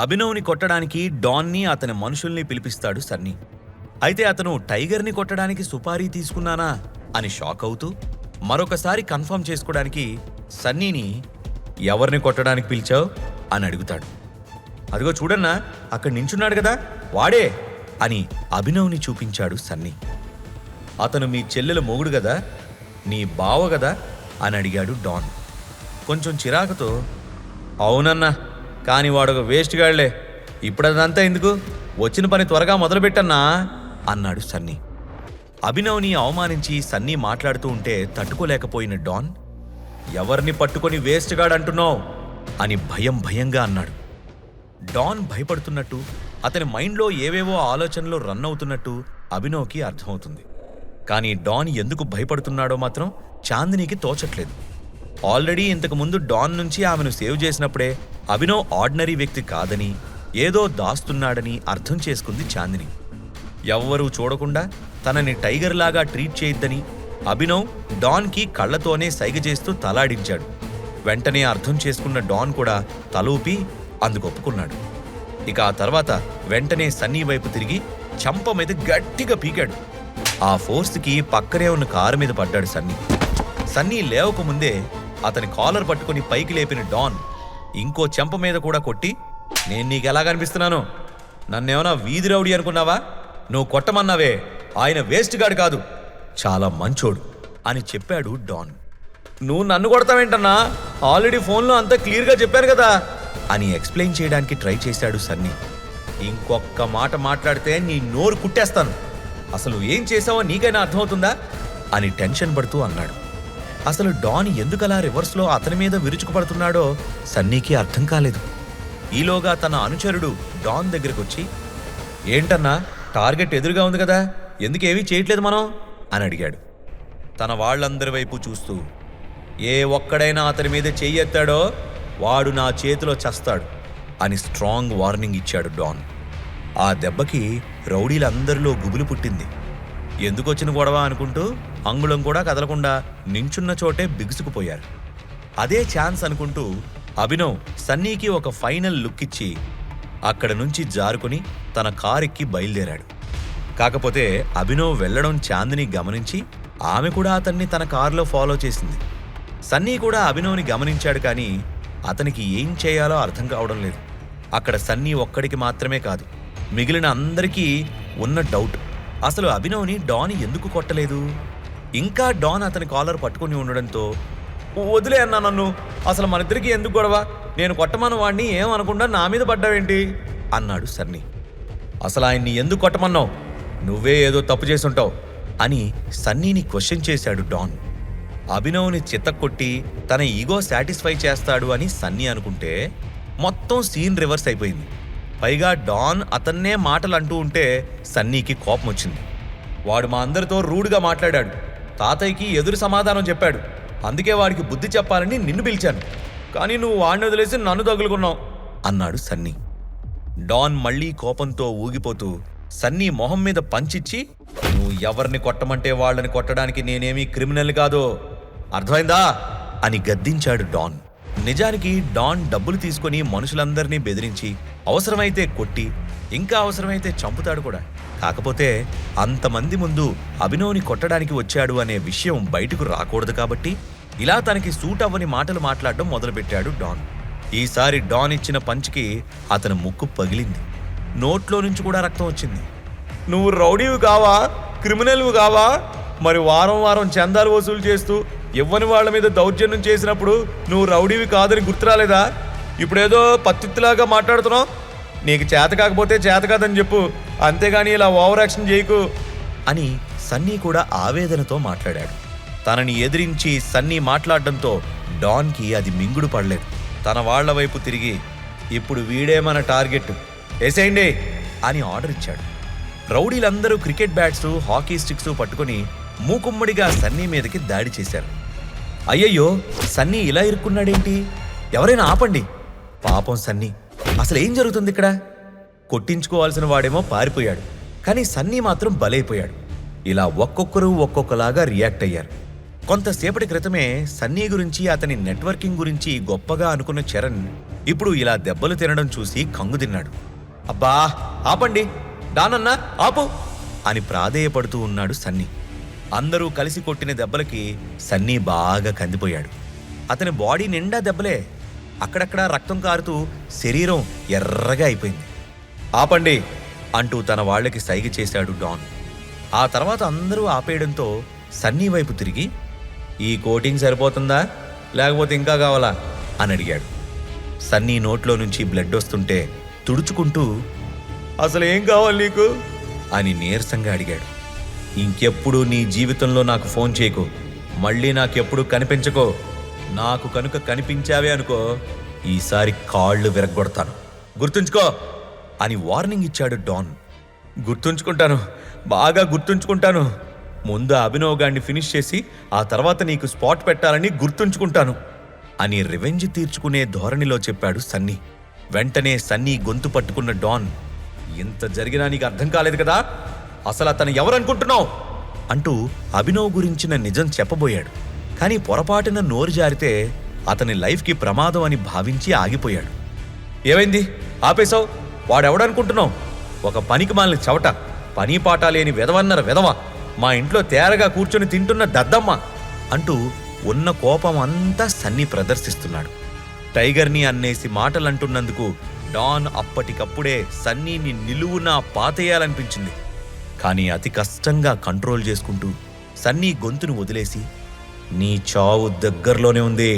అభినవ్ని కొట్టడానికి డాన్ని అతని మనుషుల్ని పిలిపిస్తాడు సన్నీ. అయితే అతను టైగర్ని కొట్టడానికి సుపారీ తీసుకున్నానా అని షాక్ అవుతూ మరొకసారి కన్ఫర్మ్ చేసుకోవడానికి సన్నీని ఎవరిని కొట్టడానికి పిలిచావు అని అడుగుతాడు. అదిగో చూడన్నా, అక్కడ నించున్నాడు కదా, వాడే అని అభినవ్ని చూపించాడు సన్నీ. అతను మీ చెల్లెల మొగుడు కదా, నీ బావ కదా అని అడిగాడు డాన్ కొంచెం చిరాకుతో. అవునన్నా, కానీ వాడొక వేస్ట్ గాళ్లే, ఇప్పుడదంతా ఎందుకు, వచ్చిన పని త్వరగా మొదలుపెట్టన్నా అన్నాడు సన్నీ. అభినవ్ని అవమానించి సన్నీ మాట్లాడుతూ ఉంటే తట్టుకోలేకపోయిన డాన్, ఎవరిని పట్టుకొని వేస్ట్ గాడ్ అంటున్నావు అని భయంగా అన్నాడు. డాన్ భయపడుతున్నట్టు, అతని మైండ్లో ఏవేవో ఆలోచనలు రన్ అవుతున్నట్టు అభినవ్కి అర్థమవుతుంది. కానీ డాన్ ఎందుకు భయపడుతున్నాడో మాత్రం చాందినికి తోచట్లేదు. ఆల్రెడీ ఇంతకుముందు డాన్ నుంచి ఆమెను సేవ్ చేసినప్పుడే అభినవ్ ఆర్డినరీ వ్యక్తి కాదని, ఏదో దాస్తున్నాడని అర్థం చేసుకుంది చాందిని. ఎవ్వరూ చూడకుండా తనని టైగర్ లాగా ట్రీట్ చేయొద్దని అభినవ్ డాన్కి కళ్లతోనే సైగ చేస్తూ తలాడించాడు. వెంటనే అర్థం చేసుకున్న డాన్ కూడా తలూపి అందుకొప్పుకున్నాడు. ఇక ఆ తర్వాత వెంటనే సన్నీ వైపు తిరిగి చంప మీద గట్టిగా పీకాడు. ఆ ఫోర్స్కి పక్కనే ఉన్న కారు మీద పడ్డాడు సన్నీ. సన్నీ లేవకముందే అతని కాలర్ పట్టుకుని పైకి లేపిన డాన్ ఇంకో చెంప మీద కూడా కొట్టి, నేను నీకెలా కనిపిస్తున్నాను, నన్నేమన్నా వీధి రౌడీ అనుకున్నావా, నువ్వు కొట్టమన్నావే, ఆయన వేస్ట్ గాడు కాదు, చాలా మంచోడు అని చెప్పాడు డాన్. నువ్వు నన్ను కొడతావేంటన్నా, ఆల్రెడీ ఫోన్లో అంతా క్లియర్గా చెప్పాను కదా అని ఎక్స్ప్లెయిన్ చేయడానికి ట్రై చేశాడు సన్నీ. ఇంకొక్క మాట మాట్లాడితే నీ నోరు కుట్టేస్తాను, అసలు ఏం చేసావో నీకైనా అర్థమవుతుందా అని టెన్షన్ పడుతూ అన్నాడు. అసలు డాన్ ఎందుకలా రివర్స్లో అతని మీద విరుచుకుపడుతున్నాడో సన్నీకి అర్థం కాలేదు. ఈలోగా తన అనుచరుడు డాన్ దగ్గరకొచ్చి, ఏంటన్నా, టార్గెట్ ఎదురుగా ఉంది కదా, ఎందుకేమీ చేయట్లేదు మనం అని అడిగాడు. తన వాళ్ళందరి వైపు చూస్తూ, ఏ ఒక్కడైనా అతని మీద చెయ్యెత్తాడో వాడు నా చేతిలో చస్తాడు అని స్ట్రాంగ్ వార్నింగ్ ఇచ్చాడు డాన్. ఆ దెబ్బకి రౌడీలందరిలో గుబులు పుట్టింది. ఎందుకొచ్చిన గొడవ అనుకుంటూ అంగుళం కూడా కదలకుండా నించున్న చోటే బిగుసుకుపోయారు. అదే ఛాన్స్ అనుకుంటూ అభినవ్ సన్నీకి ఒక ఫైనల్ లుక్ ఇచ్చి అక్కడ నుంచి జారుకుని తన కారెక్కి బయలుదేరాడు. కాకపోతే అభినవ్ వెళ్లడం చాందిని గమనించి ఆమె కూడా అతన్ని తన కారులో ఫాలో చేసింది. సన్నీ కూడా అభినవ్ని గమనించాడు, కానీ అతనికి ఏం చేయాలో అర్థం కావడం లేదు. అక్కడ సన్నీ ఒక్కడికి మాత్రమే కాదు, మిగిలిన అందరికీ ఉన్న డౌట్, అసలు అభినవ్ని డాన్ ఎందుకు కొట్టలేదు. ఇంకా డాన్ అతని కాలర్ పట్టుకుని ఉండడంతో, వదిలే అన్నా నన్ను, అసలు మనిద్దరికి ఎందుకు గొడవ, నేను కొట్టమన్న వాడిని ఏమనకుండా నా మీద పడ్డావేంటి అన్నాడు సన్నీ. అసలు ఆయన్ని ఎందుకు కొట్టమన్నావు, నువ్వే ఏదో తప్పు చేసుంటావు అని సన్నీని క్వశ్చన్ చేశాడు డాన్. అభినవ్ని చిత్తకొట్టి తన ఈగో సాటిస్ఫై చేస్తాడు అని సన్నీ అనుకుంటే మొత్తం సీన్ రివర్స్ అయిపోయింది. పైగా డాన్ అతన్నే మాటలు అంటూ ఉంటే సన్నీకి కోపం వచ్చింది. వాడు మా అందరితో రూడ్గా మాట్లాడాడు, తాతయ్యకి ఎదురు సమాధానం చెప్పాడు, అందుకే వాడికి బుద్ధి చెప్పాలని నిన్ను పిలిచాను, కానీ నువ్వు వాడిని వదిలేసి నన్ను తగులుకున్నావు అన్నాడు సన్నీ. డాన్ మళ్లీ కోపంతో ఊగిపోతూ సన్నీ మొహం మీద పంచిచ్చి, నువ్వు ఎవరిని కొట్టమంటే వాళ్ళని కొట్టడానికి నేనేమీ క్రిమినల్ కాదో, అర్థమైందా అని గద్దించాడు డాన్. నిజానికి డాన్ డబ్బులు తీసుకుని మనుషులందరినీ బెదిరించి అవసరమైతే కొట్టి ఇంకా అవసరమైతే చంపుతాడు కూడా. కాకపోతే అంతమంది ముందు అభినవ్ని కొట్టడానికి వచ్చాడు అనే విషయం బయటకు రాకూడదు కాబట్టి ఇలా తనకి సూట్ అవ్వని మాటలు మాట్లాడడం మొదలుపెట్టాడు డాన్. ఈసారి డాన్ ఇచ్చిన పంచ్కి అతని ముక్కు పగిలింది, నోట్లో నుంచి కూడా రక్తం వచ్చింది. నువ్వు రౌడీవి కావా, క్రిమినల్వి కావా, మరి వారం వారం చందాలు వసూలు చేస్తూ ఇవ్వని వాళ్ళ మీద దౌర్జన్యం చేసినప్పుడు నువ్వు రౌడీవి కాదని గుర్తురాలేదా, ఇప్పుడేదో పత్తిలాగా మాట్లాడుతున్నావు, నీకు చేత కాకపోతే చేత కాదని చెప్పు, అంతేగాని ఇలా ఓవర్ యాక్షన్ చేయకు అని సన్నీ కూడా ఆవేదనతో మాట్లాడాడు. తనని ఎదిరించి సన్నీ మాట్లాడడంతో డాన్కి అది మింగుడు పడలేదు. తన వాళ్ల వైపు తిరిగి, ఇప్పుడు వీడే మన టార్గెట్, వేసేయండి అని ఆర్డర్ ఇచ్చాడు. రౌడీలందరూ క్రికెట్ బ్యాట్స్, హాకీ స్టిక్స్ పట్టుకుని మూకుమ్మడిగా సన్నీ మీదకి దాడి చేశారు. అయ్యయ్యో, సన్నీ ఇలా ఇరుక్కున్నాడేంటి, ఎవరైనా ఆపండి, పాపం సన్నీ, అసలేం జరుగుతుంది ఇక్కడ. కొట్టించుకోవాల్సిన వాడేమో పారిపోయాడు, కానీ సన్నీ మాత్రం బలైపోయాడు. ఇలా ఒక్కొక్కరు ఒక్కొక్కలాగా రియాక్ట్ అయ్యారు. కొంతసేపటి క్రితమే సన్నీ గురించి, అతని నెట్వర్కింగ్ గురించి గొప్పగా అనుకున్న చరణ్ ఇప్పుడు ఇలా దెబ్బలు తినడం చూసి కంగు తిన్నాడు. అబ్బా ఆపండి, డానన్నా ఆపు అని ప్రాధేయపడుతూ ఉన్నాడు సన్నీ. అందరూ కలిసి కొట్టిన దెబ్బలకి సన్నీ బాగా కందిపోయాడు. అతని బాడీ నిండా దెబ్బలే, అక్కడక్కడా రక్తం కారుతూ శరీరం ఎర్రగా అయిపోయింది. ఆపండి అంటూ తన వాళ్ళకి సైగ చేశాడు డాన్. ఆ తర్వాత అందరూ ఆపేయడంతో సన్నీ వైపు తిరిగి, ఈ కోటింగ్ సరిపోతుందా లేకపోతే ఇంకా కావాలా అని అడిగాడు. సన్నీ నోట్లో నుంచి బ్లడ్ వస్తుంటే తుడుచుకుంటూ, అసలు ఏం కావాలి నీకు అని నీరసంగా అడిగాడు. ఇంకెప్పుడు నీ జీవితంలో నాకు ఫోన్ చేయకు, మళ్ళీ నాకెప్పుడు కనిపించకో. నాకు కనుక కనిపించావే అనుకో, ఈసారి కాళ్ళు విరగ్గొడతాను, గుర్తుంచుకో అని వార్నింగ్ ఇచ్చాడు డాన్. గుర్తుంచుకుంటాను, బాగా గుర్తుంచుకుంటాను. ముందు అభినవ్ గాడిని ఫినిష్ చేసి ఆ తర్వాత నీకు స్పాట్ పెట్టాలని గుర్తుంచుకుంటాను అని రివెంజ్ తీర్చుకునే ధోరణిలో చెప్పాడు సన్నీ. వెంటనే సన్నీ గొంతు పట్టుకున్న డాన్, ఇంత జరిగినా నీకు అర్థం కాలేదు కదా, అసలు అతను ఎవరనుకుంటున్నావు అంటూ అభినవ్ గురించిన నిజం చెప్పబోయాడు. కానీ పొరపాటున నోరు జారితే అతని లైఫ్కి ప్రమాదం అని భావించి ఆగిపోయాడు. ఏమైంది, ఆపేశావు? వాడెవడనుకుంటున్నావు? ఒక పనికి మాలిన చవట, పని పాట లేని వెధవన్నర వెధవ, మా ఇంట్లో తేరగా కూర్చొని తింటున్న దద్దమ్మ అంటూ ఉన్న కోపం అంతా సన్నీ ప్రదర్శిస్తున్నాడు. టైగర్ని అన్నేసి మాటలంటున్నందుకు డాన్ అప్పటికప్పుడే సన్నీని నిలువునా పాతేయాలనిపించింది. కానీ అతి కష్టంగా కంట్రోల్ చేసుకుంటూ సన్నీ గొంతును వదిలేసి, నీ చావు దగ్గరలోనే ఉంది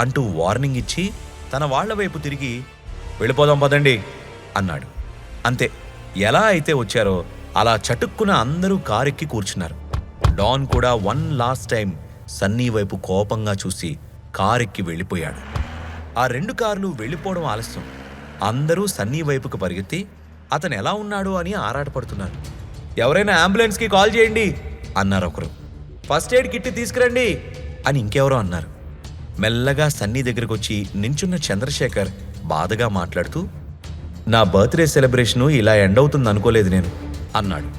అంటూ వార్నింగ్ ఇచ్చి తన వాళ్ల వైపు తిరిగి, వెళ్ళిపోదాం పదండి అన్నాడు. అంతే, ఎలా అయితే వచ్చారో అలా చటుక్కున అందరూ కారెక్కి కూర్చున్నారు. డాన్ కూడా వన్ లాస్ట్ టైం సన్నీ వైపు కోపంగా చూసి కారెక్కి వెళ్ళిపోయాడు. ఆ 2 కార్లు వెళ్ళిపోవడం ఆలస్యం. అందరూ సన్నీ వైపుకు పరిగెత్తి అతను ఎలా ఉన్నాడు అని ఆరాటపడుతున్నారు. ఎవరైనా అంబులెన్స్కి కాల్ చేయండి అన్నారు ఒకరు. ఫస్ట్ ఎయిడ్ కిట్ తీసుకురండి అని ఇంకెవరో అన్నారు. మెల్లగా సన్నీ దగ్గరకు వచ్చి నించున్న చంద్రశేఖర్ బాధగా మాట్లాడుతూ, నా బర్త్డే సెలబ్రేషను ఇలా ఎండ్ అవుతుంది అనుకోలేదు నేను అన్నాడు.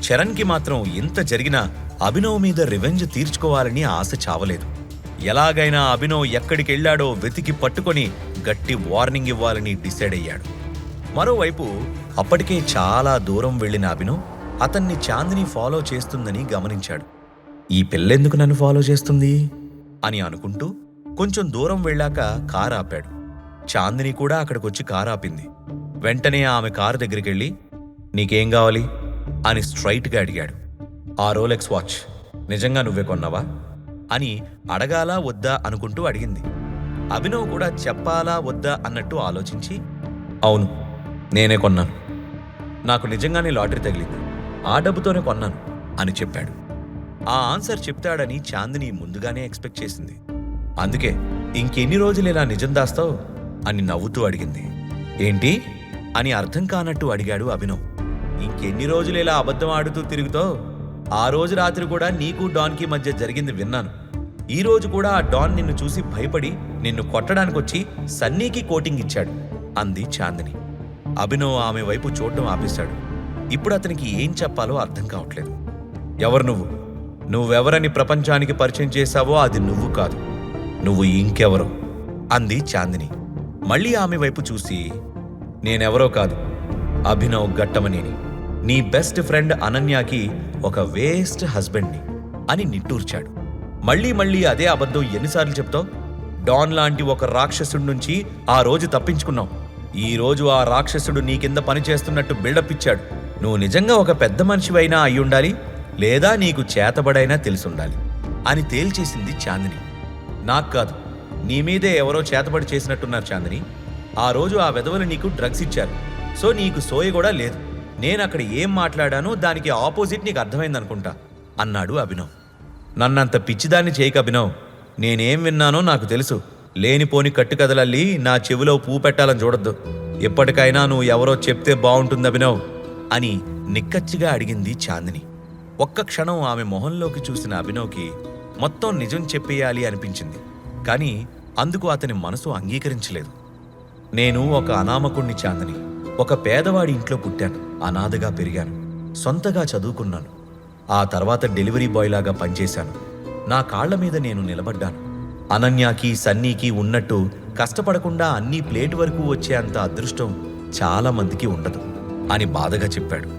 చరణ్కి మాత్రం ఇంత జరిగినా అభినవ్ మీద రివెంజ్ తీర్చుకోవాలని ఆశ చావలేదు. ఎలాగైనా అభినవ్ ఎక్కడికి వెళ్ళాడో వెతికి పట్టుకొని గట్టి వార్నింగ్ ఇవ్వాలని డిసైడ్ అయ్యాడు. మరోవైపు అప్పటికే చాలా దూరం వెళ్లిన అభినవ్ అతన్ని చాందిని ఫాలో చేస్తుందని గమనించాడు. ఈ పిల్లెందుకు నన్ను ఫాలో చేస్తుంది అని అనుకుంటూ కొంచెం దూరం వెళ్ళాక కారు ఆపాడు. చాందిని కూడా అక్కడికొచ్చి కారు ఆపింది. వెంటనే ఆమె కారు దగ్గరికెళ్ళి, నీకేం కావాలి అని స్ట్రైట్గా అడిగాడు. ఆ రోలెక్స్ వాచ్ నిజంగా నువ్వే కొన్నావా అని అడగాలా వద్దా అనుకుంటూ అడిగింది. అభినవ్ కూడా చెప్పాలా వద్దా అన్నట్టు ఆలోచించి, అవును నేనే కొన్నాను, నాకు నిజంగానే లాటరీ తగిలింది, ఆ డబ్బుతోనే కొన్నాను అని చెప్పాడు. ఆ ఆన్సర్ చెప్తాడని చాందిని ముందుగానే ఎక్స్పెక్ట్ చేసింది. అందుకే ఇంకెన్ని రోజులు ఇలా నిజం దాస్తావు అని నవ్వుతూ అడిగింది. ఏంటి అని అర్థం కానట్టు అడిగాడు అభినవ్. ఇంకెన్ని రోజులు ఇలా అబద్ధం ఆడుతూ తిరుగుతావు? ఆ రోజు రాత్రి కూడా నీకు డాన్కి మధ్య జరిగింది విన్నాను. ఈ రోజు కూడా ఆ డాన్ నిన్ను చూసి భయపడి నిన్ను కొట్టడానికొచ్చి సన్నీకి కోటింగ్ ఇచ్చాడు అంది చాందిని. అభినవ్ ఆమె వైపు చూడటం ఆపేశాడు. ఇప్పుడు అతనికి ఏం చెప్పాలో అర్థం కావట్లేదు. ఎవరు నువ్వు? నువ్వెవరని ప్రపంచానికి పరిచయం చేశావో అది నువ్వు కాదు, నువ్వు ఇంకెవరో అంది చాందిని. మళ్ళీ ఆమె వైపు చూసి, నేనెవరో కాదు, అభినవ్ ఘట్టమనేని, నీ బెస్ట్ ఫ్రెండ్ అనన్యాకి ఒక వేస్ట్ హస్బెండ్ని అని నిట్టూర్చాడు. మళ్ళీ మళ్ళీ అదే అబద్ధం ఎన్నిసార్లు చెప్తావు? డాన్ లాంటి ఒక రాక్షసుడి నుంచి ఆ రోజు తప్పించుకున్నావు. ఈ రోజు ఆ రాక్షసుడు నీ కింద పనిచేస్తున్నట్టు బిల్డప్ ఇచ్చాడు. నువ్వు నిజంగా ఒక పెద్ద మనిషివైనా అయ్యుండాలి, లేదా నీకు చేతబడైనా తెలుసుండాలి అని తేల్చేసింది చాందిని. నాకు కాదు, నీ మీదే ఎవరో చేతబడి చేసినట్టున్నారు చాందిని. ఆ రోజు ఆ వెధవలు నీకు డ్రగ్స్ ఇచ్చారు, సో నీకు సోయ కూడా లేదు. నేనక్కడ ఏం మాట్లాడానో దానికి ఆపోజిట్ నీకు అర్థమైందనుకుంటా అన్నాడు అభినవ్. నన్నంత పిచ్చిదాన్ని చేయక అభినవ్, నేనేం విన్నానో నాకు తెలుసు. లేనిపోని కట్టుకథలల్లి నా చెవిలో పువ్వు పెట్టాలని చూడొద్దు. ఎప్పటికైనా నువ్వు ఎవరో చెప్తే బాగుంటుంది అభినవ్ అని నిక్కచ్చిగా అడిగింది చాందిని. ఒక్క క్షణం ఆమె మొహంలోకి చూసిన అభినవ్కి మొత్తం నిజం చెప్పేయాలి అనిపించింది. కానీ అందుకు అతని మనసు అంగీకరించలేదు. నేను ఒక అనామకుణ్ణి చాందిని. ఒక పేదవాడి ఇంట్లో పుట్టాను, అనాథగా పెరిగాను, సొంతగా చదువుకున్నాను. ఆ తర్వాత డెలివరీ బాయ్ లాగా పనిచేశాను. నా కాళ్ల మీద నేను నిలబడ్డాను. అనన్యాకి సన్నీకి ఉన్నట్టు కష్టపడకుండా అన్నీ ప్లేట్ వరకు వచ్చే అంత అదృష్టం చాలా మందికి ఉండదు అని బాధగా చెప్పాడు.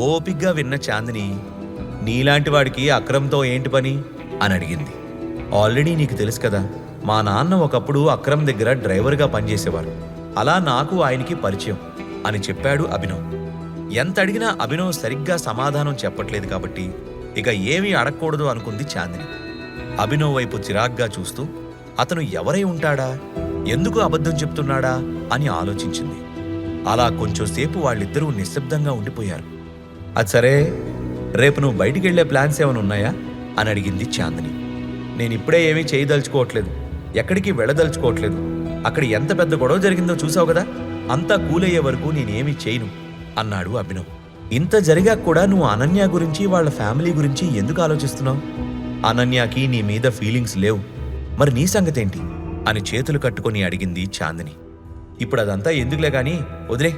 ఓపిగ్గా విన్న చాందిని, నీలాంటి వాడికి అక్రమ్తో ఏంటి పని అని అడిగింది. ఆల్రెడీ నీకు తెలుసు కదా, మా నాన్న ఒకప్పుడు అక్రమ్ దగ్గర డ్రైవర్గా పనిచేసేవారు. అలా నాకు ఆయనకి పరిచయం అని చెప్పాడు అభినవ్. ఎంత అడిగినా అభినవ్ సరిగ్గా సమాధానం చెప్పట్లేదు కాబట్టి ఇక ఏమీ అడగకూడదు అనుకుంది చాందిని. అభినవ్ వైపు చిరాగ్గా చూస్తూ అతను ఎవరై ఉంటాడా, ఎందుకు అబద్ధం చెప్తున్నాడా అని ఆలోచించింది. అలా కొంచెంసేపు వాళ్ళిద్దరూ నిశ్శబ్దంగా ఉండిపోయారు. అది సరే, రేపు నువ్వు బయటికి వెళ్లే ప్లాన్స్ ఏమైనా ఉన్నాయా అని అడిగింది చాందిని. నేనిప్పుడే ఏమీ చేయదలుచుకోవట్లేదు, ఎక్కడికి వెళ్ళదలుచుకోవట్లేదు. అక్కడ ఎంత పెద్ద గొడవ జరిగిందో చూసావు కదా, అంతా కూలయ్యే వరకు నేనేమీ చేయను అన్నాడు అభినవ్. ఇంత జరిగా కూడా నువ్వు అనన్య గురించి వాళ్ళ ఫ్యామిలీ గురించి ఎందుకు ఆలోచిస్తున్నావు? అనన్యకి నీ మీద ఫీలింగ్స్ లేవు, మరి నీ సంగతేంటి అని చేతులు కట్టుకొని అడిగింది చాందిని. ఇప్పుడు అదంతా ఎందుకులే గాని వదిలే,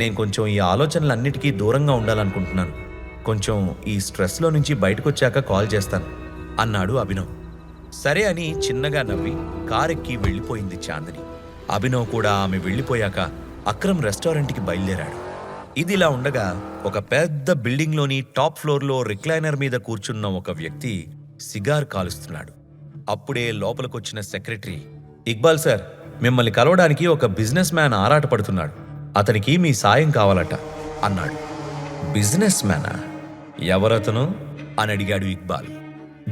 నేను కొంచెం ఈ ఆలోచనలన్నిటికీ దూరంగా ఉండాలనుకుంటున్నాను. కొంచెం ఈ స్ట్రెస్లో నుంచి బయటకొచ్చాక కాల్ చేస్తాను అన్నాడు అభినవ్. సరే అని చిన్నగా నవ్వి కారెక్కి వెళ్ళిపోయింది చాందిని. అభినవ్ కూడా ఆమె వెళ్ళిపోయాక అక్రమ్ రెస్టారెంట్కి బయలుదేరాడు. ఇదిలా ఉండగా ఒక పెద్ద బిల్డింగ్లోని టాప్ ఫ్లోర్లో రిక్లైనర్ మీద కూర్చున్న ఒక వ్యక్తి సిగార్ కాలుస్తున్నాడు. అప్పుడే లోపలికొచ్చిన సెక్రటరీ, ఇక్బాల్ సార్, మిమ్మల్ని కలవడానికి ఒక బిజినెస్ మ్యాన్ ఆరాటపడుతున్నాడు, అతనికి మీ సాయం కావాలట అన్నాడు. బిజినెస్ మ్యానా? ఎవరతను అని అడిగాడు ఇక్బాల్.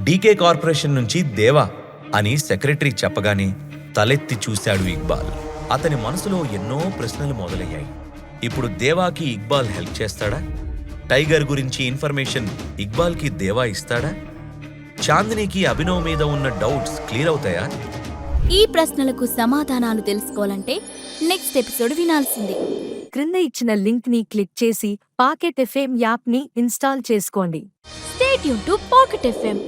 డీకే కార్పొరేషన్ నుంచి దేవా అని సెక్రటరీ చెప్పగానే తలెత్తి చూశాడు ఇక్బాల్. అతని మనసులో ఎన్నో ప్రశ్నలు మొదలయ్యాయి. ఇప్పుడు దేవాకి ఇక్బాల్ హెల్ప్ చేస్తాడా? టైగర్ గురించి ఇన్ఫర్మేషన్ ఇక్బాల్కి దేవా ఇస్తాడా? చాందినికి అభినవ్ మీద ఉన్న డౌట్స్ క్లియర్ అవుతాయా? ఈ ప్రశ్నలకు సమాధానాలు తెలుసుకోవాలంటే నెక్స్ట్ ఎపిసోడ్ వినాల్సిందే. క్రింద ఇచ్చిన లింక్ ని క్లిక్ చేసి పాకెట్ ఎఫ్ఎం యాప్ ని ఇన్స్టాల్ చేసుకోండి. Stay tune to pocket FM.